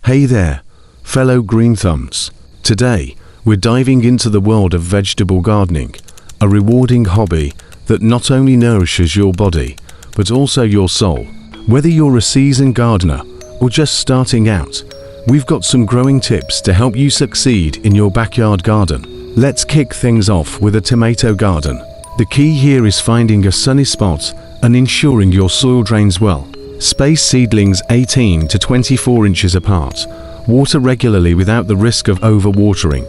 Hey there, fellow green thumbs. Today, we're diving into the world of vegetable gardening, a rewarding hobby that not only nourishes your body, but also your soul. Whether you're a seasoned gardener or just starting out, we've got some growing tips to help you succeed in your backyard garden. Let's kick things off with a tomato garden. The key here is finding a sunny spot and ensuring your soil drains well. Space seedlings 18 to 24 inches apart. Water regularly without the risk of overwatering,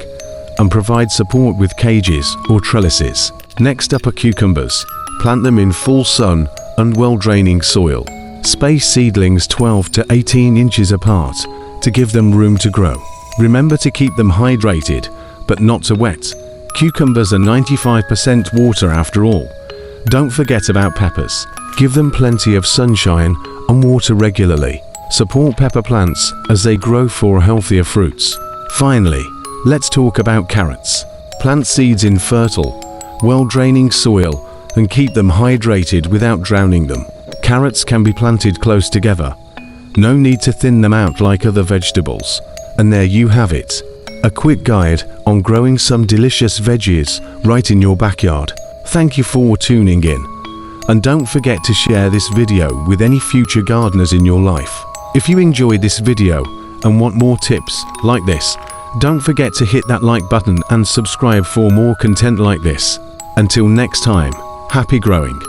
and provide support with cages or trellises. Next up are cucumbers. Plant them in full sun and well-draining soil. Space seedlings 12 to 18 inches apart to give them room to grow. Remember to keep them hydrated, but not too wet. Cucumbers are 95% water after all. Don't forget about peppers. Give them plenty of sunshine and water regularly. Support pepper plants as they grow for healthier fruits. Finally, let's talk about carrots. Plant seeds in fertile, well-draining soil and keep them hydrated without drowning them. Carrots can be planted close together. No need to thin them out like other vegetables. And there you have it. A quick guide on growing some delicious veggies right in your backyard. Thank you for tuning in. And don't forget to share this video with any future gardeners in your life. If you enjoyed this video and want more tips like this, don't forget to hit that like button and subscribe for more content like this. Until next time, happy growing.